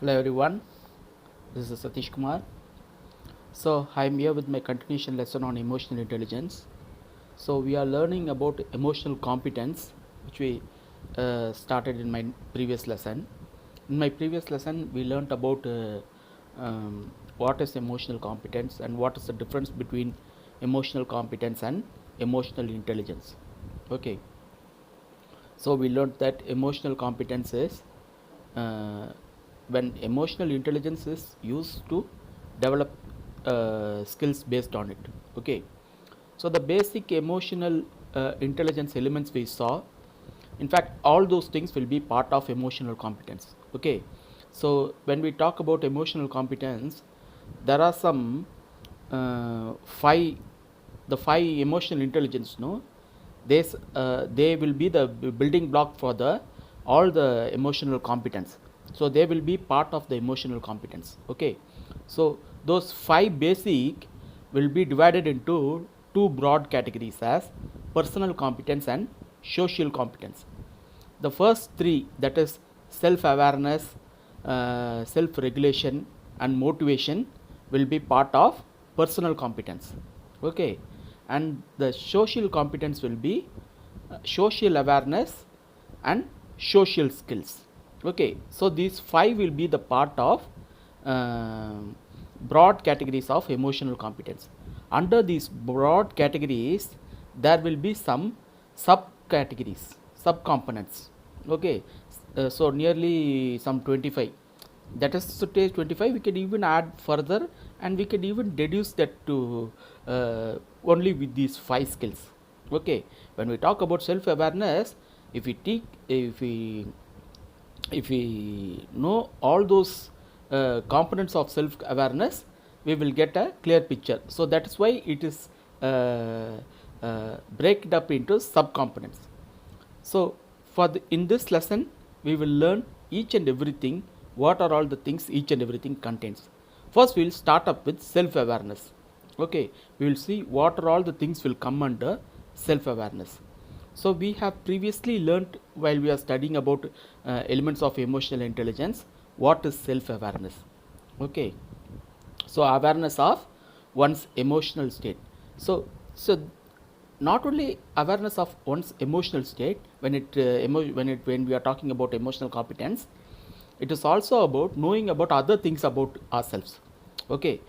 Hello everyone, this is Satish Kumar. So I am here with my continuation lesson on emotional intelligence. So we are learning about emotional competence, which we started in my previous lesson. In my previous lesson, we learnt about what is emotional competence and what is the difference between emotional competence and emotional intelligence. Okay, so we learnt that emotional competence is uh, when emotional intelligence is used to develop skills based on it. Okay, so the basic emotional intelligence elements we saw, in fact all those things will be part of emotional competence. Okay, so when we talk about emotional competence, there are some five, the five emotional intelligence, no, they will be the building block for the all the emotional competence, so they will be part of the emotional competence. Okay, so those five basic will be divided into two broad categories as personal competence and social competence. The first three, that is self awareness, self regulation and motivation, will be part of personal competence. Okay, and the social competence will be social awareness and social skills. Okay, so these five will be the part of broad categories of emotional competence. Under these broad categories, there will be some subcategories, subcomponents. Okay, so nearly some 25. That is to take 25. We can even add further, and we can even deduce that to only with these five skills. Okay, when we talk about self awareness, if we take, if we know all those components of self awareness, we will get a clear picture. So that is why it is break it up into sub components. So for in this lesson, we will learn each and everything, what are all the things each and everything contains. First we will start up with self awareness. Okay, we will see what are all the things will come under self awareness. So we have previously learnt while we are studying about elements of emotional intelligence, what is self awareness. Okay, so awareness of one's emotional state. So not only awareness of one's emotional state, when when we are talking about emotional competence, it is also about knowing about other things about ourselves. Okay,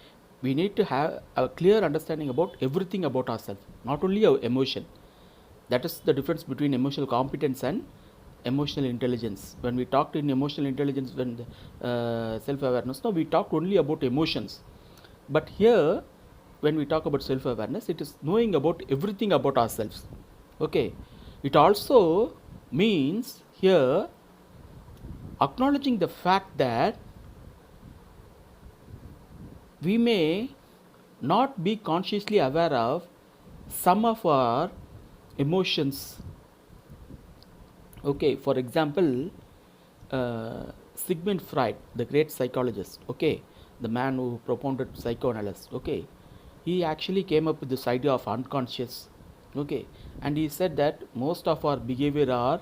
we need to have a clear understanding about everything about ourselves, not only our emotion. That is the difference between emotional competence and emotional intelligence. When we talked in emotional intelligence, when self awareness, no, we talked only about emotions. But here, when we talk about self awareness, it is knowing about everything about ourselves. Okay, it also means here acknowledging the fact that we may not be consciously aware of some of our emotions. Okay, for example, Sigmund Freud, the great psychologist, okay, the man who propounded psychoanalysis, okay, he actually came up with this idea of unconscious, okay, and he said that most of our behavior are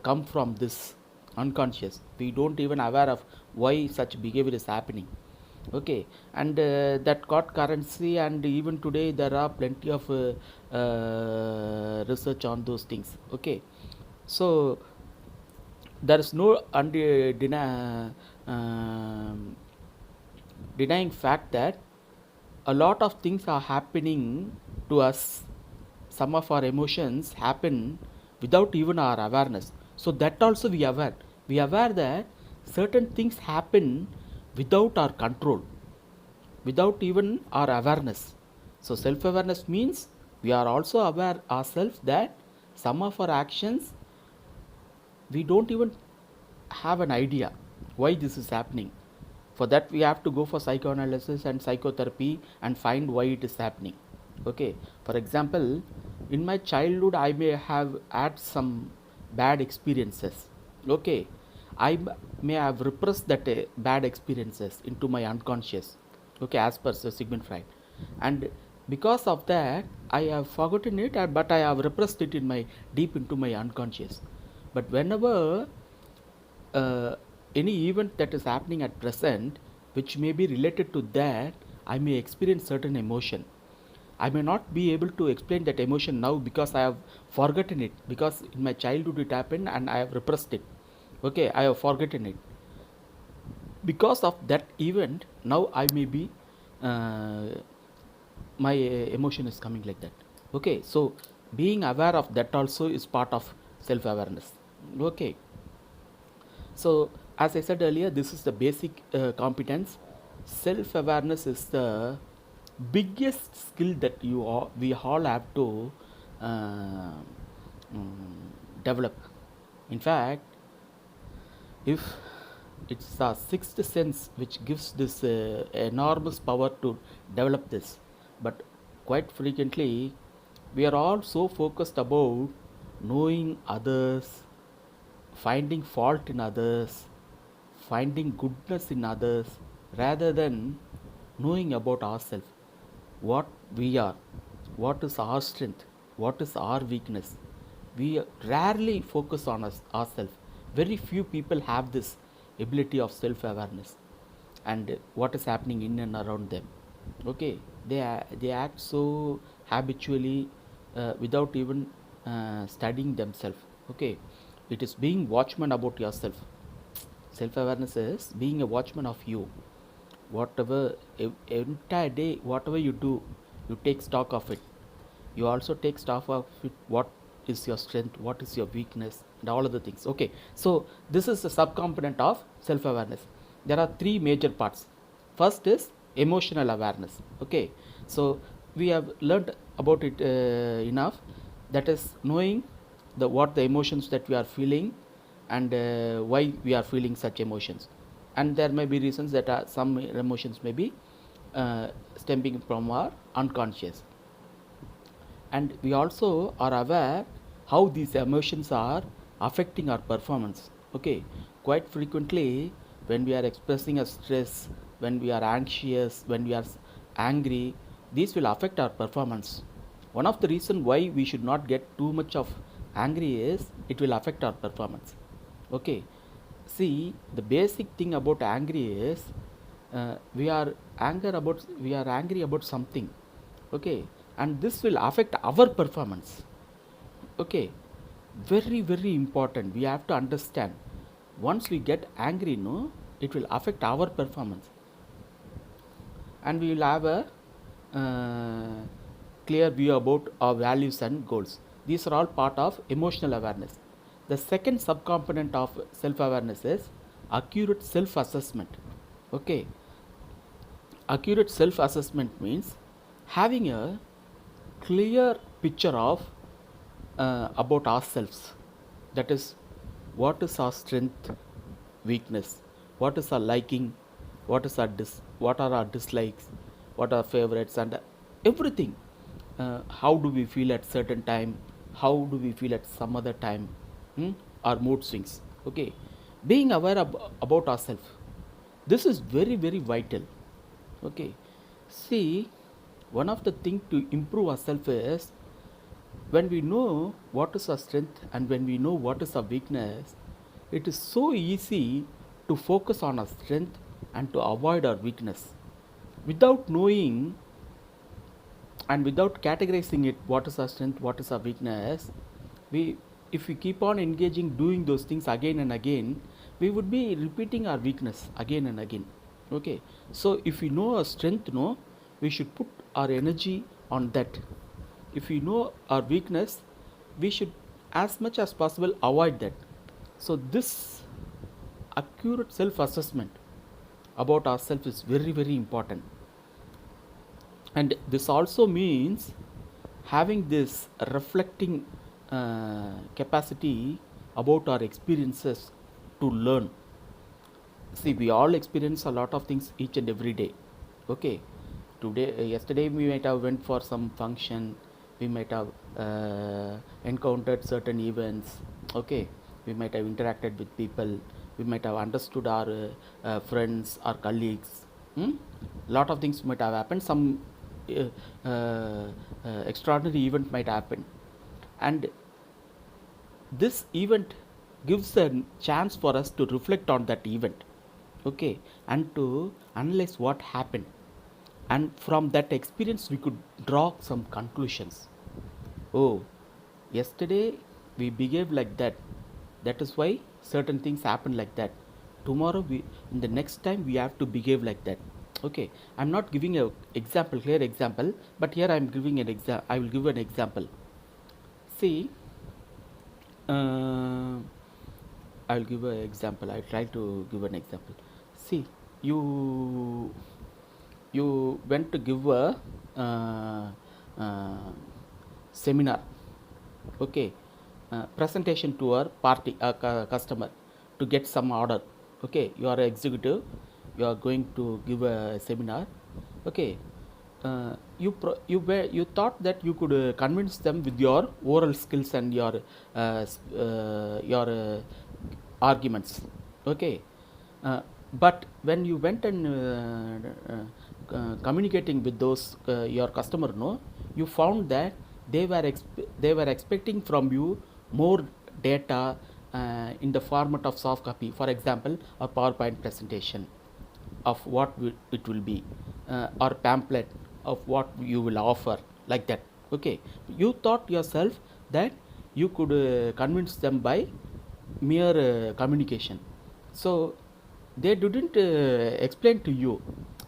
come from this unconscious. We don't even aware of why such behavior is happening. Okay, and that got currency, and even today there are plenty of research on those things. Okay, so there is no denying fact that a lot of things are happening to us. Some of our emotions happen without even our awareness. So that also we aware that certain things happen without our control, without even our awareness. So self awareness means we are also aware ourselves that some of our actions we don't even have an idea why this is happening. For that we have to go for psychoanalysis and psychotherapy and find why it is happening. Okay, for example, in my childhood I may have had some bad experiences. Okay, may have repressed that bad experiences into my unconscious. Okay, as per Sir Sigmund Freud, and because of that I have forgotten it, but I have repressed it in my deep into my unconscious. But whenever any event that is happening at present which may be related to that, I may experience certain emotion. I may not be able to explain that emotion now because I have forgotten it, because in my childhood it happened and I have repressed it. Okay, I have forgotten it. Because of that event, now I may be, my emotion is coming like that. Okay, so being aware of that also is part of self awareness. Okay, so as I said earlier, this is the basic competence. Self awareness is the biggest skill that we all have to uh, develop. In fact, if it's our sixth sense which gives this enormous power to develop this, but quite frequently we are all so focused about knowing others, finding fault in others, finding goodness in others, rather than knowing about ourselves, what we are, what is our strength, what is our weakness. We rarely focus on ourselves. Very few people have this ability of self awareness and what is happening in and around them. Okay, they act so habitually without even studying themselves. Okay, it is being watchman about yourself. Self awareness is being a watchman of you. Whatever entire day, whatever you do, you take stock of it. You also take stock of it. What is your strength? What is your weakness? And all of the things. Okay, so this is a subcomponent of self awareness. There are three major parts. First is emotional awareness. Okay, so we have learned about it enough. That is knowing what the emotions that we are feeling and why we are feeling such emotions. And there may be reasons that some emotions may be stemming from our unconscious. And we also are aware how these emotions are affecting our performance. Okay, quite frequently when we are expressing a stress, when we are anxious, when we are angry, these will affect our performance. One of the reasons why we should not get too much of angry is it will affect our performance. Okay, see, the basic thing about angry is we are angry about something. Okay, and this will affect our performance. Okay, very important, we have to understand. Once we get angry, no, it will affect our performance and we will have a clear view about our values and goals. These are all part of emotional awareness. The second subcomponent of self awareness is accurate self assessment. Okay, accurate self assessment means having a clear picture of about ourselves. That is, what is our strength, weakness, what is our liking, what are our dislikes, what are our favorites, and everything. How do we feel at certain time? How do we feel at some other time? Our mood swings. Okay, being aware about ourselves. This is very vital. Okay, see, one of the things to improve ourselves is when we know what is our strength and when we know what is our weakness, it is so easy to focus on our strength and to avoid our weakness. Without knowing and without categorizing it, what is our strength, what is our weakness, if we keep on engaging doing those things again and again, we would be repeating our weakness again and again. Okay, so if we know our strength, no, we should put our energy on that. If we know our weakness, we should as much as possible avoid that. So this accurate self assessment about ourselves is very important. And this also means having this reflecting capacity about our experiences to learn. See, we all experience a lot of things each and every day. Okay, yesterday we might have went for some function, we might have encountered certain events. Okay, we might have interacted with people, we might have understood our friends, our colleagues. Lot of things might have happened. Some extraordinary event might happen, and this event gives a chance for us to reflect on that event, okay, and to analyze what happened, and from that experience we could draw some conclusions. Oh, yesterday we behaved like that, that is why certain things happen like that. Tomorrow we, in the next time, we have to behave like that. Okay, I'm not giving a example, clear example, but here I'm giving an example. I will give an example. See, uh, I'll give an example. I try to give an example. See, you you went to give a uh, seminar, okay, presentation to our party customer to get some order. Okay, you are an executive, you are going to give a seminar. Okay, you thought that you could convince them with your oral skills and your arguments. Okay, but when you went and communicating with those your customer, no, you found that they were expecting from you more data in the format of soft copy, for example a PowerPoint presentation of what it will be, or pamphlet of what you will offer, like that. Okay, you thought yourself that you could convince them by mere communication. So they didn't explain to you,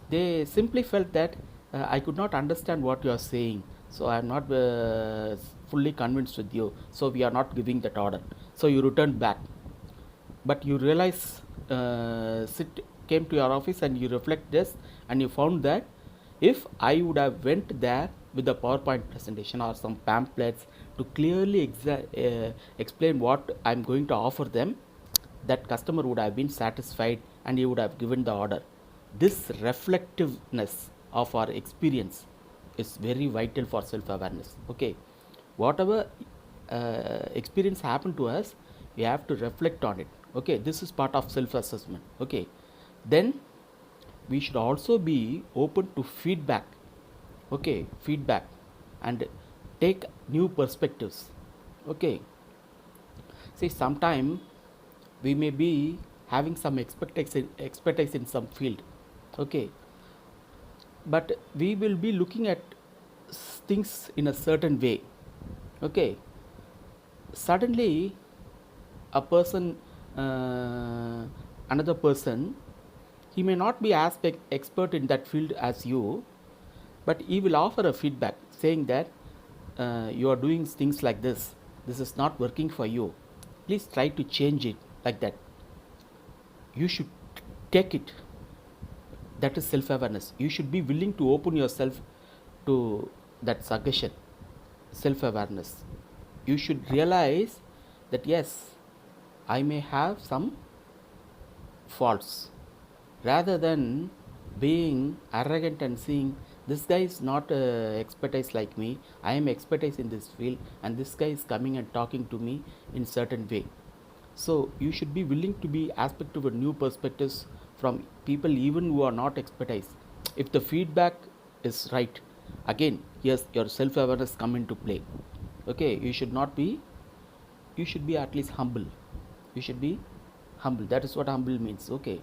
they simply felt that I could not understand what you are saying, so I am not fully convinced with you, so we are not giving that order. So you returned back, but you realize, came to your office and you reflect this, and you found that if I would have went there with a PowerPoint presentation or some pamphlets to clearly explain what I'm going to offer them, that customer would have been satisfied and he would have given the order. This reflectiveness of our experience is very vital for self awareness. Okay, whatever experience happened to us, we have to reflect on it. Okay, this is part of self assessment. Okay, then we should also be open to feedback. Okay, feedback, and take new perspectives. Okay, see, sometime we may be having some expertise in some field. Okay, but we will be looking at things in a certain way. Okay, suddenly a person, another person, he may not be as expert in that field as you, but he will offer a feedback saying that you are doing things like this is not working for you, please try to change it, like that. You should take it. That is self awareness. You should be willing to open yourself to that suggestion. Self awareness, you should realize that yes, I may have some faults, rather than being arrogant and seeing this guy is not expertise like me, I am expertise in this field, and this guy is coming and talking to me in certain way. So you should be willing to be aspect of a new perspectives from people even who are not expertise. If the feedback is right, again, yes, your self awareness come into play. Okay, you should not be, you should be at least humble. You should be humble, that is what humble means. Okay,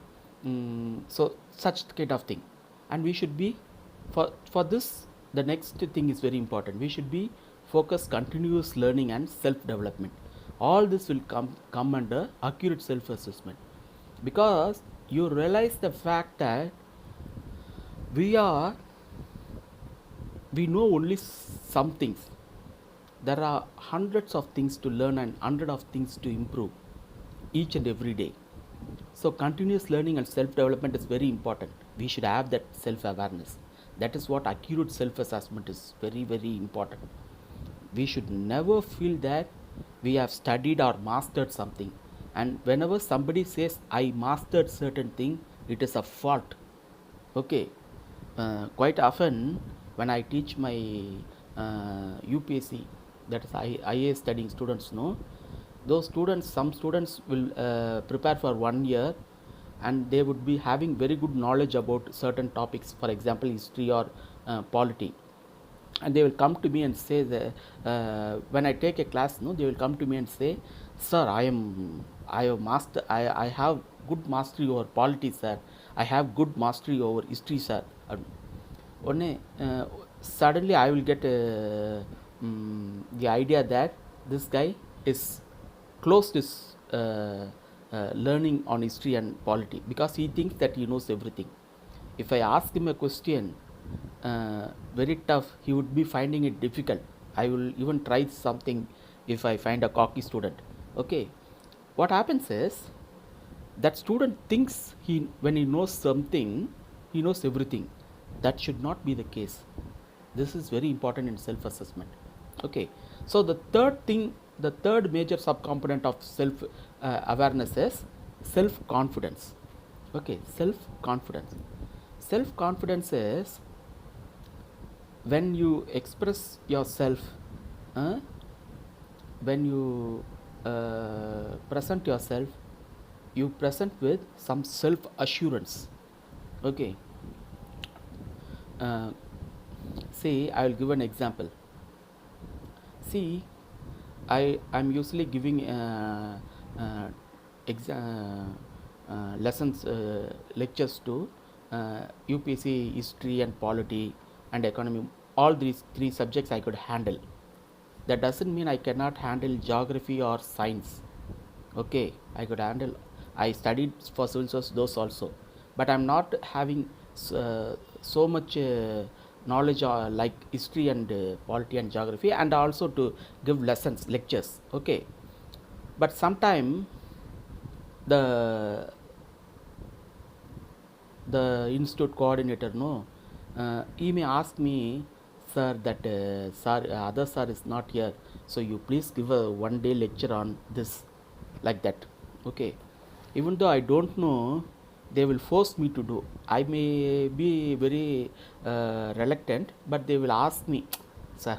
so such kind of thing. And we should be, for this, the next thing is very important. We should be focused continuous learning and self development. All this will come under accurate self assessment, because you realize the fact that we are, we know only some things. There are hundreds of things to learn and hundreds of things to improve each and every day. So continuous learning and self development is very important. We should have that self awareness. That is what accurate self assessment is, very very important. We should never feel that we have studied or mastered something, and whenever somebody says I mastered certain thing, it is a fault. Okay, quite often when I teach my UPSC, that is IAS studying students, no, those students, some students will prepare for 1 year, and they would be having very good knowledge about certain topics, for example history or polity, and they will come to me and say that when I take a class, no, they will come to me and say, sir, I am I have good mastery over polity, sir. I have good mastery over history, sir. One suddenly I will get the idea that this guy is closed his learning on history and polity because he thinks that he knows everything. If I ask him a question very tough, he would be finding it difficult. I will even try something if I find a cocky student. Okay, what happens is that student thinks when he knows something, he knows everything. That should not be the case. This is very important in self assessment. Okay, so the third major subcomponent of self awareness is self confidence. Okay, self confidence is when you express yourself, uh, when you present yourself, you present with some self assurance. Okay, uh, see, I will give an example. See, I'm usually giving lessons, lectures to UPSC history and polity and economy. All these three subjects I could handle. That doesn't mean I cannot handle geography or science. Okay, I could handle. I studied for civil service those also, but I'm not having so much knowledge like history and polity and geography, and also to give lessons, lectures. Okay, but sometime the institute coordinator, no, he may ask me, sir, that sir, other sir is not here, so you please give a 1 day lecture on this, like that. Okay, even though I don't know, they will force me to do. I may be very reluctant, but they will ask me, sir,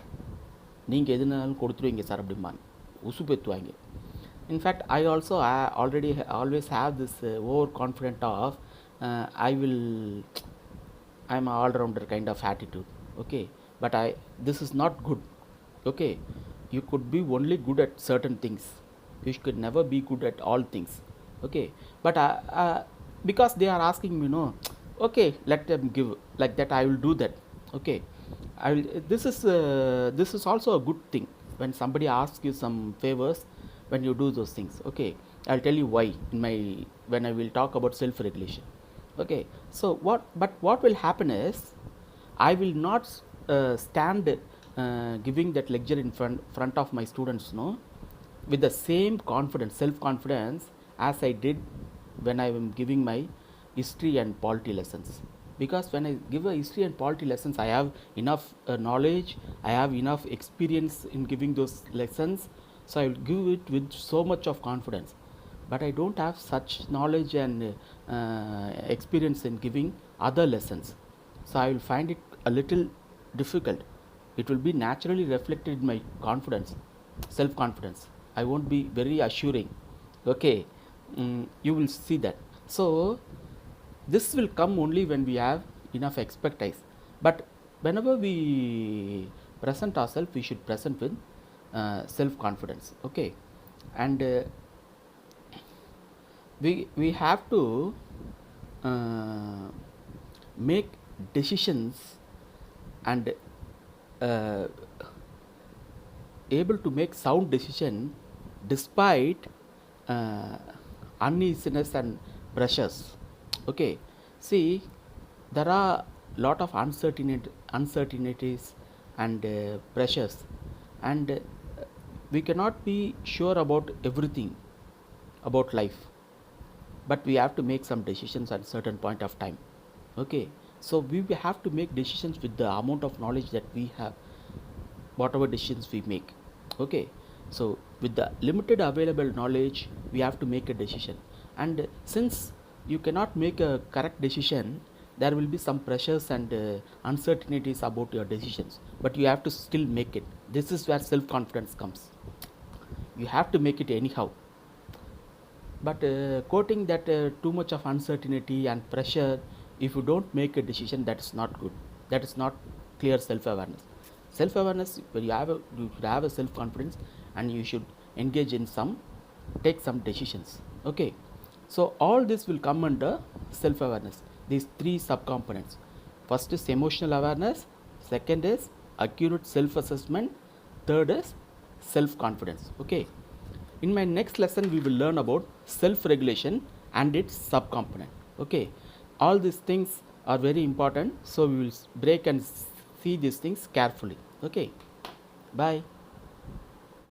நீங்கள் எதுனாலும் கொடுத்துருவீங்க sir அப்படிம்பாங்க, உசுப்பேற்றுவாங்க. In fact I also already always have this over confident of I'm an all-rounder kind of attitude. Okay, but this is not good. Okay, you could be only good at certain things, you could never be good at all things. Okay, but because they are asking me, no, okay, let them give, like that I will do that. Okay, I will, this is also a good thing when somebody asks you some favors, when you do those things. Okay, I'll tell you why when I will talk about self regulation. Okay, so what will happen is, I will not stand giving that lecture in front of my students, no, with the same confidence, self confidence, as I did when I am giving my history and polity lessons. Because when I give a history and polity lessons, I have enough knowledge, I have enough experience in giving those lessons, so I will give it with so much of confidence. But I don't have such knowledge and experience in giving other lessons, so I will find it a little difficult. It will be naturally reflected in my confidence, self confidence. I won't be very assuring. Okay, you will see that. So this will come only when we have enough expertise. But whenever we present ourselves, we should present with self confidence. Okay, and we have to make decisions and able to make sound decision despite uneasiness and pressures. Okay, see, there are lot of uncertainties and pressures, and we cannot be sure about everything about life, but we have to make some decisions at certain point of time. Okay, so we have to make decisions with the amount of knowledge that we have, whatever decisions we make. Okay, so with the limited available knowledge, we have to make a decision, and since you cannot make a correct decision, there will be some pressures and uncertainties about your decisions, but you have to still make it. This is where self confidence comes. You have to make it anyhow. But quoting that too much of uncertainty and pressure, if you don't make a decision, that is not good. That is not clear self awareness. Self awareness, when you should have a self confidence, and you should engage in some take some decisions. Okay, so all this will come under self awareness, these three subcomponents. First is emotional awareness, second is accurate self assessment, third is self confidence. Okay, in my next lesson we will learn about self regulation and its subcomponent. Okay, all these things are very important, so we will break and see these things carefully. Okay, bye.